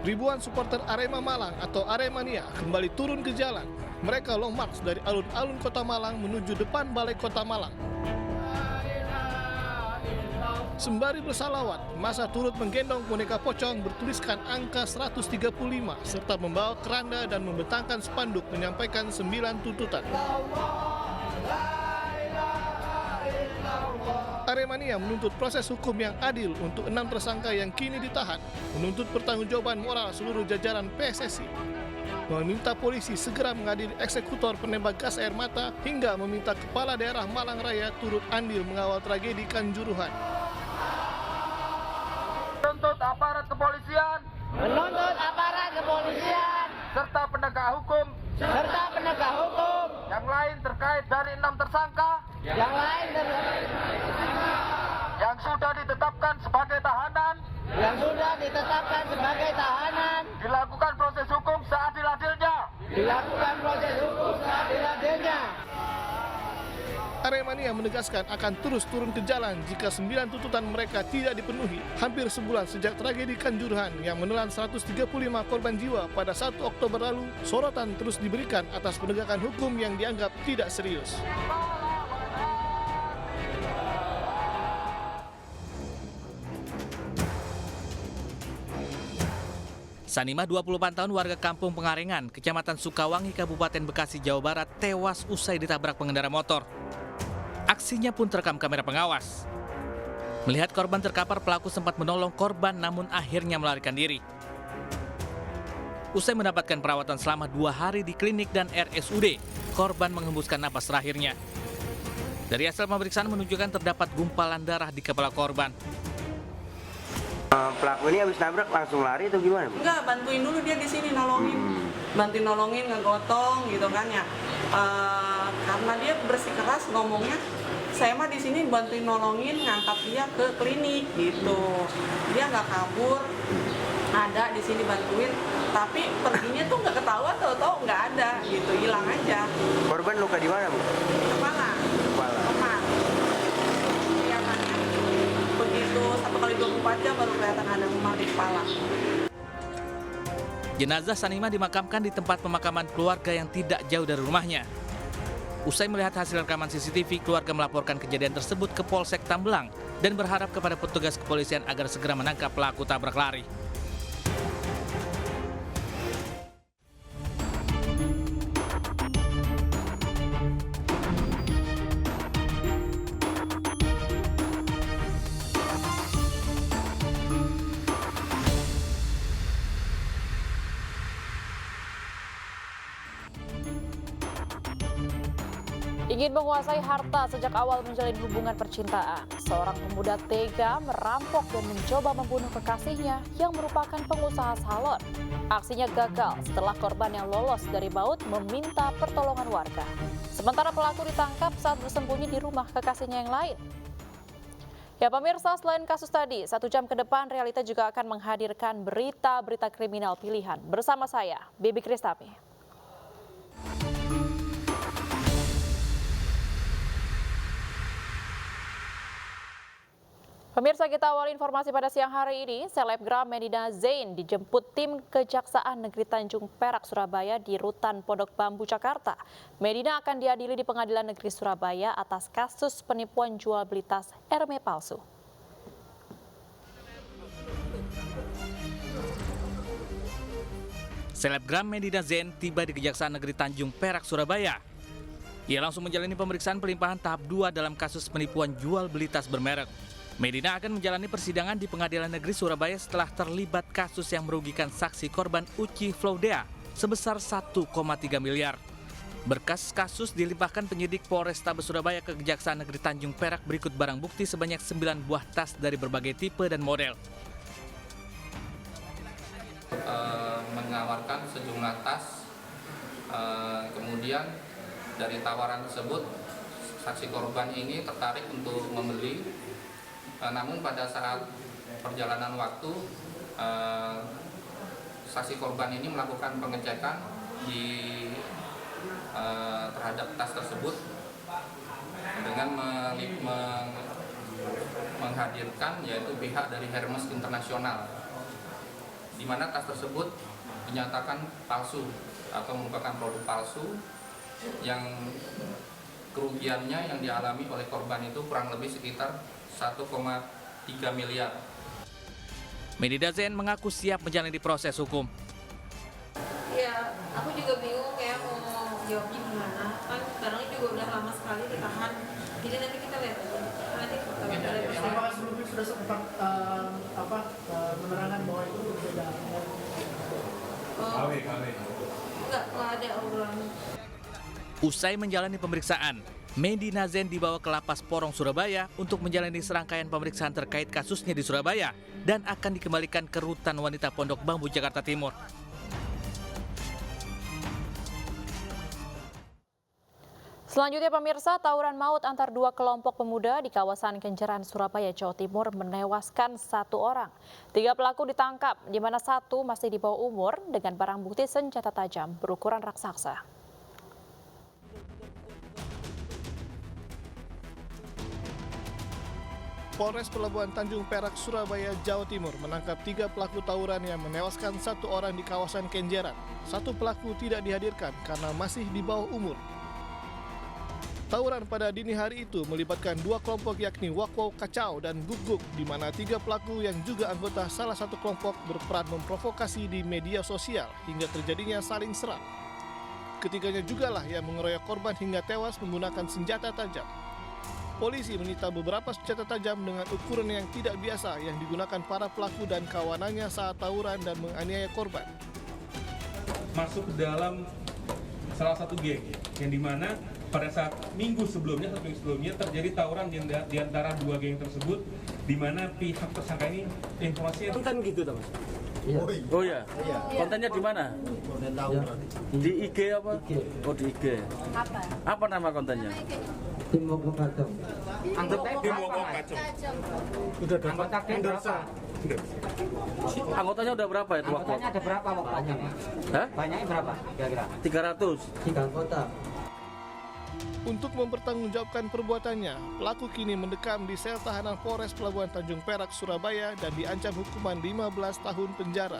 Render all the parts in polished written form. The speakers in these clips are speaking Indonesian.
Ribuan supporter Arema Malang atau Aremania kembali turun ke jalan. Mereka long march dari alun-alun Kota Malang menuju depan Balai Kota Malang. Sembari bersalawat, masa turut menggendong boneka pocong bertuliskan angka 135 serta membawa keranda dan membentangkan spanduk menyampaikan 9 tuntutan. Aremania menuntut proses hukum yang adil untuk 6 tersangka yang kini ditahan, menuntut pertanggungjawaban moral seluruh jajaran PSSI, meminta polisi segera mengadili eksekutor penembak gas air mata, hingga meminta Kepala Daerah Malang Raya turut andil mengawal tragedi Kanjuruhan. Menuntut aparat kepolisian serta penegak hukum yang lain terkait dari 6 tersangka yang sudah ditetapkan sebagai tahanan dilakukan proses hukum seadil-adilnya. Aremania menegaskan akan terus turun ke jalan jika 9 tuntutan mereka tidak dipenuhi. Hampir sebulan sejak tragedi Kanjuruhan yang menelan 135 korban jiwa pada 1 Oktober lalu, sorotan terus diberikan atas penegakan hukum yang dianggap tidak serius. Sanima, 24 tahun, warga Kampung Pengarengan, Kecamatan Sukawangi, Kabupaten Bekasi, Jawa Barat, tewas usai ditabrak pengendara motor. Aksinya pun terekam kamera pengawas. Melihat korban terkapar, pelaku sempat menolong korban namun akhirnya melarikan diri. Usai mendapatkan perawatan selama 2 hari di klinik dan RSUD, korban menghembuskan napas terakhirnya. Dari hasil pemeriksaan menunjukkan terdapat gumpalan darah di kepala korban. Pelaku ini habis nabrak langsung lari atau gimana, Bu? Enggak, bantuin dulu dia di sini bantuin nolongin, ngegotong gitu kan ya. Karena dia bersikeras ngomongnya, saya mah di sini bantuin nolongin, ngangkat dia ke klinik gitu. Dia nggak kabur, ada di sini bantuin, tapi perginya tuh nggak ketahuan, tahu-tahu nggak ada gitu, hilang aja. Korban luka di mana, Bu? Kepala. Kelihatannya begitu 1x24 jam baru kelihatan ada memar di kepala. Jenazah Sanima dimakamkan di tempat pemakaman keluarga yang tidak jauh dari rumahnya. Usai melihat hasil rekaman CCTV, keluarga melaporkan kejadian tersebut ke Polsek Tambelang dan berharap kepada petugas kepolisian agar segera menangkap pelaku tabrak lari. Ingin menguasai harta sejak awal menjalin hubungan percintaan, seorang pemuda tega merampok dan mencoba membunuh kekasihnya yang merupakan pengusaha salon. Aksinya gagal setelah korban yang lolos dari baut meminta pertolongan warga. Sementara pelaku ditangkap saat bersembunyi di rumah kekasihnya yang lain. Ya pemirsa, selain kasus tadi, 1 jam ke depan Realita juga akan menghadirkan berita-berita kriminal pilihan. Bersama saya, Bibi Kristami. Pemirsa, kita awali informasi pada siang hari ini. Selebgram Medina Zain dijemput tim Kejaksaan Negeri Tanjung Perak, Surabaya di Rutan Pondok Bambu, Jakarta. Medina akan diadili di Pengadilan Negeri Surabaya atas kasus penipuan jual beli tas Hermes palsu. Selebgram Medina Zain tiba di Kejaksaan Negeri Tanjung Perak, Surabaya. Ia langsung menjalani pemeriksaan pelimpahan tahap 2 dalam kasus penipuan jual beli tas bermerek. Medina akan menjalani persidangan di Pengadilan Negeri Surabaya setelah terlibat kasus yang merugikan saksi korban Uci Flaudea sebesar 1,3 miliar. Berkas kasus dilimpahkan penyidik Polrestabes Surabaya ke Kejaksaan Negeri Tanjung Perak. Berikut barang bukti sebanyak 9 buah tas dari berbagai tipe dan model. Menawarkan sejumlah tas, kemudian dari tawaran tersebut saksi korban ini tertarik untuk membeli. Namun pada saat perjalanan waktu, saksi korban ini melakukan pengecekan terhadap tas tersebut dengan menghadirkan yaitu pihak dari Hermes Internasional. di mana tas tersebut dinyatakan palsu atau merupakan produk palsu yang kerugiannya yang dialami oleh korban itu kurang lebih sekitar 1,3 miliar. Medida Zen mengaku siap menjalani proses hukum. Ya, aku juga bingung kayak mau jawabnya gimana. Kan sekarang juga udah lama sekali ditahan. Jadi nanti kita lihat aja. Nanti kita lihat. Apakah sebelumnya sudah sempat menerangkan bahwa itu berbeda? Enggak ada obrolan. Usai menjalani pemeriksaan, Medina Zen dibawa ke Lapas Porong Surabaya untuk menjalani serangkaian pemeriksaan terkait kasusnya di Surabaya dan akan dikembalikan ke Rutan Wanita Pondok Bambu, Jakarta Timur. Selanjutnya pemirsa, tawuran maut antar dua kelompok pemuda di kawasan Kenjeran, Surabaya, Jawa Timur menewaskan 1 orang. 3 pelaku ditangkap, di mana 1 masih di bawah umur dengan barang bukti senjata tajam berukuran raksasa. Polres Pelabuhan Tanjung Perak, Surabaya, Jawa Timur menangkap 3 pelaku tawuran yang menewaskan 1 orang di kawasan Kenjeran. 1 pelaku tidak dihadirkan karena masih di bawah umur. Tawuran pada dini hari itu melibatkan 2 kelompok yakni Wakwau Kacau dan Guguk, di mana 3 pelaku yang juga anggota salah satu kelompok berperan memprovokasi di media sosial hingga terjadinya saling serang. Ketiganya jugalah yang mengeroyok korban hingga tewas menggunakan senjata tajam. Polisi menyita beberapa senjata tajam dengan ukuran yang tidak biasa yang digunakan para pelaku dan kawanannya saat tawuran dan menganiaya korban. Masuk ke dalam salah satu geng yang dimana pada saat minggu sebelumnya terjadi tawuran di antara 2 geng tersebut, di mana pihak tersangka ini informasinya Konten gitu, Mas? Iya. Oh ya, kontennya di mana? Di IG apa? Oh di IG. Apa nama kontennya? Tim Wokok Kacau. anggota tim Wokok Kacau. Sudah dapat endorse. Anggotanya udah berapa itu waktu? Anggotanya ada berapa waktunya? Hah? Banyaknya berapa kira-kira? 300. 3 anggota. Untuk mempertanggungjawabkan perbuatannya, pelaku kini mendekam di sel tahanan Polres Pelabuhan Tanjung Perak, Surabaya dan diancam hukuman 15 tahun penjara.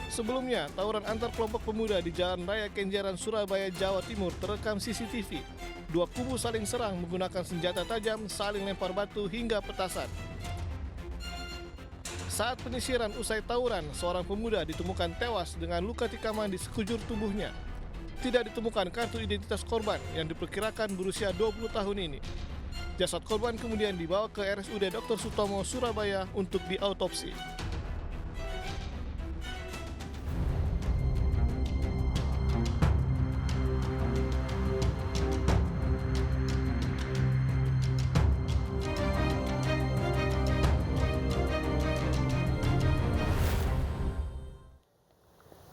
Sebelumnya, tawuran antar kelompok pemuda di Jalan Raya Kenjeran, Surabaya, Jawa Timur terekam CCTV. 2 kubu saling serang menggunakan senjata tajam, saling lempar batu hingga petasan. Saat penyisiran usai tawuran, seorang pemuda ditemukan tewas dengan luka tikaman di sekujur tubuhnya. Tidak ditemukan kartu identitas korban yang diperkirakan berusia 20 tahun ini. Jasad korban kemudian dibawa ke RSUD Dr. Sutomo, Surabaya untuk diautopsi.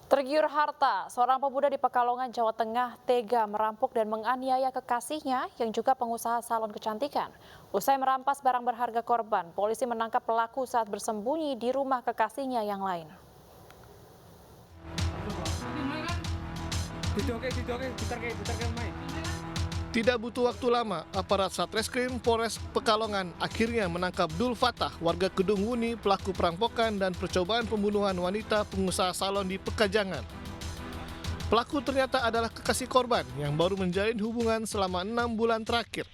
Tergiur harta, seorang pemuda di Pekalongan, Jawa Tengah tega merampok dan menganiaya kekasihnya yang juga pengusaha salon kecantikan. Usai merampas barang berharga korban, polisi menangkap pelaku saat bersembunyi di rumah kekasihnya yang lain. Tidak butuh waktu lama, aparat Satreskrim Polres Pekalongan akhirnya menangkap Dul Fatah, warga Kedung Wuni, pelaku perampokan dan percobaan pembunuhan wanita pengusaha salon di Pekajangan. Pelaku ternyata adalah kekasih korban yang baru menjalin hubungan selama 6 bulan terakhir.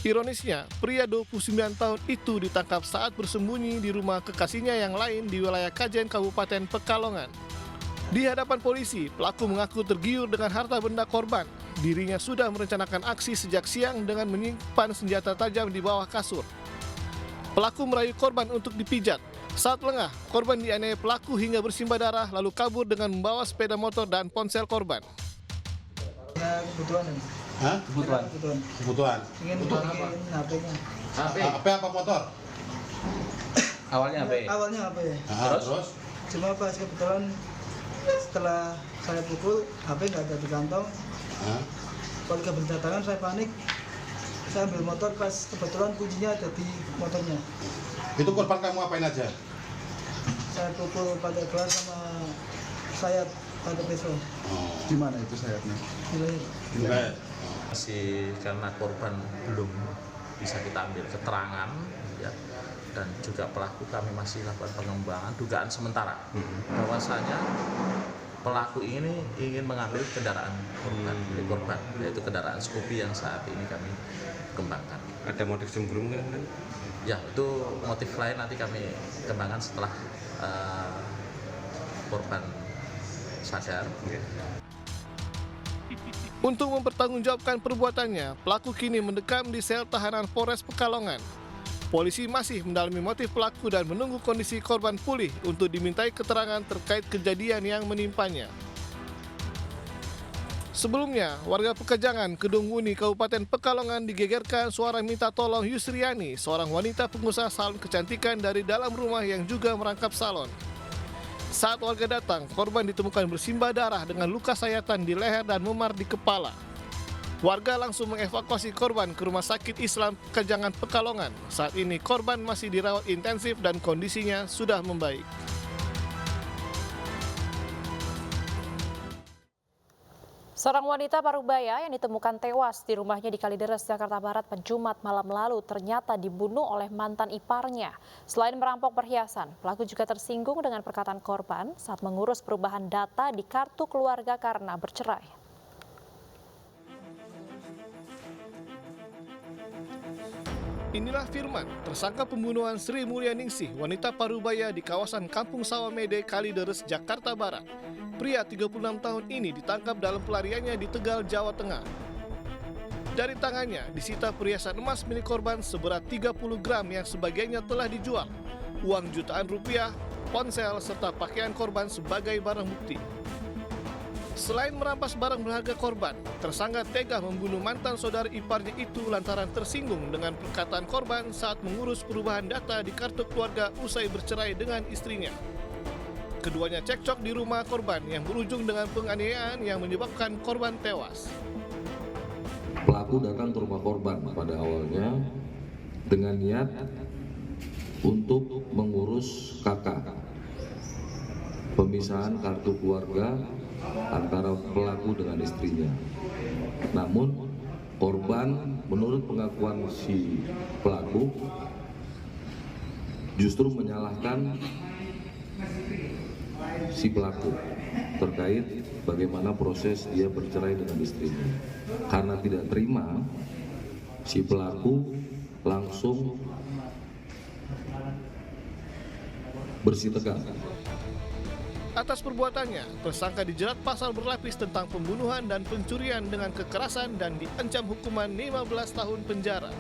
Ironisnya, pria 29 tahun itu ditangkap saat bersembunyi di rumah kekasihnya yang lain di wilayah Kajen, Kabupaten Pekalongan. Di hadapan polisi, pelaku mengaku tergiur dengan harta benda korban. Dirinya sudah merencanakan aksi sejak siang dengan menyimpan senjata tajam di bawah kasur. Pelaku merayu korban untuk dipijat. Saat lengah, korban dianiaya pelaku hingga bersimbah darah lalu kabur dengan membawa sepeda motor dan ponsel korban. Kebutuhan. Hah? Kebutuhan. Ingin balikin HP-nya. HP apa motor? Awalnya HP. Awalnya HP. Terus? Cuma pas kebetulan setelah saya pukul, HP nggak ada di kantong. Keluarga berdatangan, saya panik. Saya ambil motor, pas kebetulan kuncinya ada di motornya. Itu korban kamu apain aja? Saya pukul pakai gelas sama sayap pakai pisau. Di mana itu sayapnya? Di leher. Di leher. Masih karena korban belum bisa kita ambil keterangan, ya, dan juga pelaku kami masih lakukan pengembangan dugaan sementara bahwasanya pelaku ini ingin mengambil kendaraan milik korban, yaitu kendaraan Scoopy yang saat ini kami kembangkan. Ada motif sebelumnya kan? Ya, itu motif lain nanti kami kembangkan setelah korban sadar. Untuk mempertanggungjawabkan perbuatannya, pelaku kini mendekam di sel tahanan Polres Pekalongan. Polisi masih mendalami motif pelaku dan menunggu kondisi korban pulih untuk dimintai keterangan terkait kejadian yang menimpanya. Sebelumnya, warga Pekejangan, Kedung Wuni, Kabupaten Pekalongan digegerkan suara minta tolong Yusriani, seorang wanita pengusaha salon kecantikan dari dalam rumah yang juga merangkap salon. Saat warga datang, korban ditemukan bersimbah darah dengan luka sayatan di leher dan memar di kepala. Warga langsung mengevakuasi korban ke Rumah Sakit Islam Pekejangan Pekalongan. Saat ini korban masih dirawat intensif dan kondisinya sudah membaik. Seorang wanita Parubaya yang ditemukan tewas di rumahnya di Kalideres, Jakarta Barat pada Jumat malam lalu ternyata dibunuh oleh mantan iparnya. Selain merampok perhiasan, pelaku juga tersinggung dengan perkataan korban saat mengurus perubahan data di kartu keluarga karena bercerai. Inilah Firman, tersangka pembunuhan Sri Mulyaningsih, wanita Parubaya di kawasan Kampung Sawamede, Kalideres, Jakarta Barat. Pria 36 tahun ini ditangkap dalam pelariannya di Tegal, Jawa Tengah. Dari tangannya disita perhiasan emas milik korban seberat 30 gram yang sebagiannya telah dijual, uang jutaan rupiah, ponsel, serta pakaian korban sebagai barang bukti. Selain merampas barang berharga korban, tersangka tega membunuh mantan saudara iparnya itu lantaran tersinggung dengan perkataan korban saat mengurus perubahan data di kartu keluarga usai bercerai dengan istrinya. Keduanya cekcok di rumah korban yang berujung dengan penganiayaan yang menyebabkan korban tewas. Pelaku datang ke rumah korban pada awalnya dengan niat untuk mengurus KK, pemisahan kartu keluarga antara pelaku dengan istrinya. Namun korban menurut pengakuan si pelaku justru menyalahkan si pelaku terkait bagaimana proses dia bercerai dengan istrinya. Karena tidak terima, si pelaku langsung bersih tegang. Atas perbuatannya, tersangka dijerat pasal berlapis tentang pembunuhan dan pencurian dengan kekerasan dan diancam hukuman 15 tahun penjara.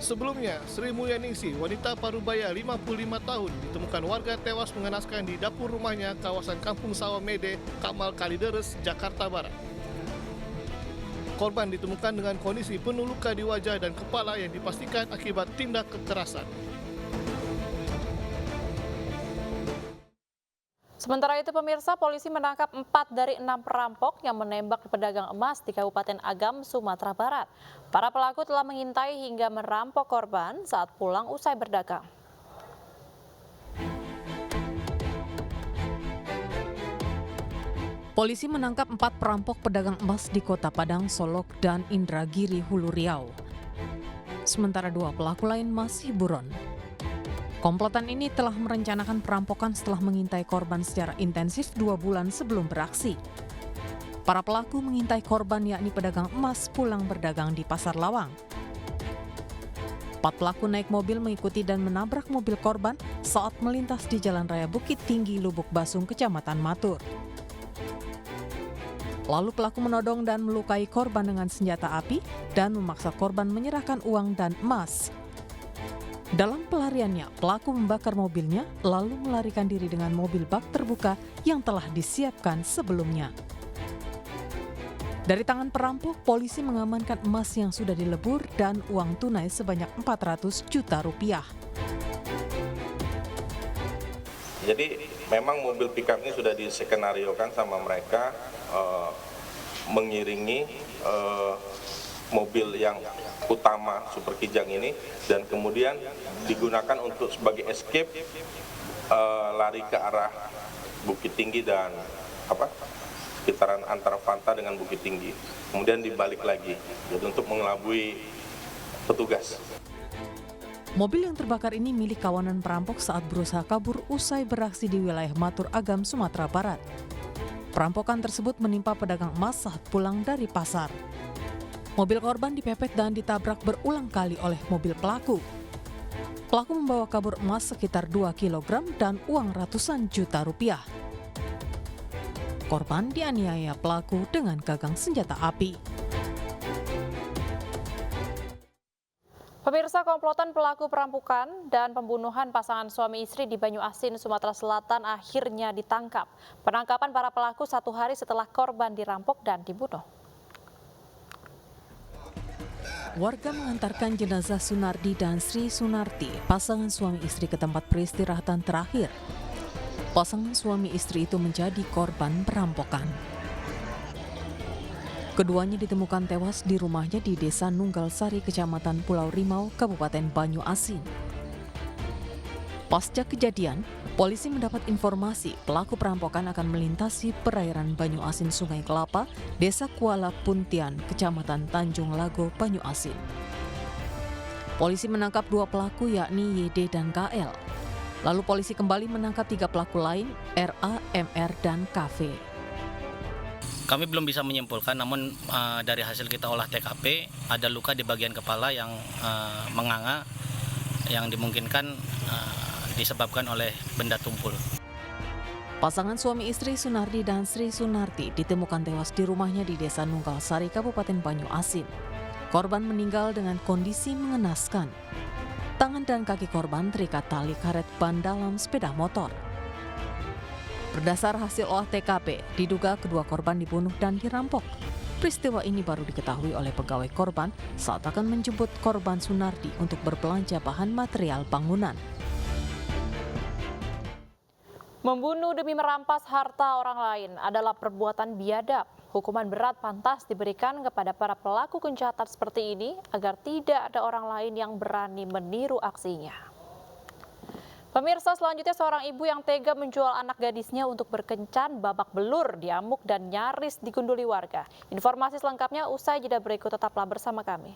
Sebelumnya, Sri Mulyaningsih, wanita Parubaya 55 tahun, ditemukan warga tewas mengenaskan di dapur rumahnya kawasan Kampung Sawamede, Kamal, Kalideres, Jakarta Barat. Korban ditemukan dengan kondisi penuh luka di wajah dan kepala yang dipastikan akibat tindak kekerasan. Sementara itu pemirsa, polisi menangkap 4 dari 6 perampok yang menembak pedagang emas di Kabupaten Agam, Sumatera Barat. Para pelaku telah mengintai hingga merampok korban saat pulang usai berdagang. Polisi menangkap 4 perampok pedagang emas di Kota Padang, Solok, dan Indragiri, Hulu Riau. Sementara 2 pelaku lain masih buron. Komplotan ini telah merencanakan perampokan setelah mengintai korban secara intensif 2 bulan sebelum beraksi. Para pelaku mengintai korban yakni pedagang emas pulang berdagang di Pasar Lawang. 4 pelaku naik mobil mengikuti dan menabrak mobil korban saat melintas di Jalan Raya Bukit Tinggi, Lubuk Basung, Kecamatan Matur. Lalu pelaku menodong dan melukai korban dengan senjata api dan memaksa korban menyerahkan uang dan emas. Dalam pelariannya, pelaku membakar mobilnya lalu melarikan diri dengan mobil bak terbuka yang telah disiapkan sebelumnya. Dari tangan perampok, polisi mengamankan emas yang sudah dilebur dan uang tunai sebanyak 400 juta rupiah. Jadi memang mobil pickup ini sudah diskenariokan sama mereka mengiringi mobil yang utama Super Kijang ini dan kemudian digunakan untuk sebagai escape lari ke arah Bukit Tinggi dan sekitaran antara Fanta dengan Bukit Tinggi, kemudian dibalik lagi jadi untuk mengelabui petugas. Mobil yang terbakar ini milik kawanan perampok saat berusaha kabur usai beraksi di wilayah Matur Agam, Sumatera Barat. Perampokan tersebut menimpa pedagang emas saat pulang dari pasar. Mobil korban dipepet dan ditabrak berulang kali oleh mobil pelaku. Pelaku membawa kabur emas sekitar 2 kg dan uang ratusan juta rupiah. Korban dianiaya pelaku dengan gagang senjata api. Pemirsa, komplotan pelaku perampokan dan pembunuhan pasangan suami istri di Banyuasin, Sumatera Selatan akhirnya ditangkap. Penangkapan para pelaku 1 hari setelah korban dirampok dan dibunuh. Warga mengantarkan jenazah Sunardi dan Sri Sunarti, pasangan suami istri, ke tempat peristirahatan terakhir. Pasangan suami istri itu menjadi korban perampokan. Keduanya ditemukan tewas di rumahnya di Desa Nunggal Sari, Kecamatan Pulau Rimau, Kabupaten Banyuasin. Pasca kejadian, polisi mendapat informasi pelaku perampokan akan melintasi perairan Banyuasin Sungai Kelapa, Desa Kuala Puntian, Kecamatan Tanjung Lago, Banyuasin. Polisi menangkap 2 pelaku yakni YD dan KL. Lalu polisi kembali menangkap 3 pelaku lain, RA, MR, dan KV. Kami belum bisa menyimpulkan, namun dari hasil kita olah TKP ada luka di bagian kepala yang menganga, yang dimungkinkan disebabkan oleh benda tumpul. Pasangan suami istri Sunardi dan Sri Sunarti ditemukan tewas di rumahnya di Desa Nunggal Sari, Kabupaten Banyuasin. Korban meninggal dengan kondisi mengenaskan. Tangan dan kaki korban terikat tali karet ban dalam sepeda motor. Berdasar hasil olah TKP, diduga kedua korban dibunuh dan dirampok. Peristiwa ini baru diketahui oleh pegawai korban saat akan menjemput korban Sunardi untuk berbelanja bahan material bangunan. Membunuh demi merampas harta orang lain adalah perbuatan biadab. Hukuman berat pantas diberikan kepada para pelaku kejahatan seperti ini agar tidak ada orang lain yang berani meniru aksinya. Pemirsa, selanjutnya seorang ibu yang tega menjual anak gadisnya untuk berkencan babak belur, diamuk dan nyaris digunduli warga. Informasi selengkapnya usai jeda berikut, tetaplah bersama kami.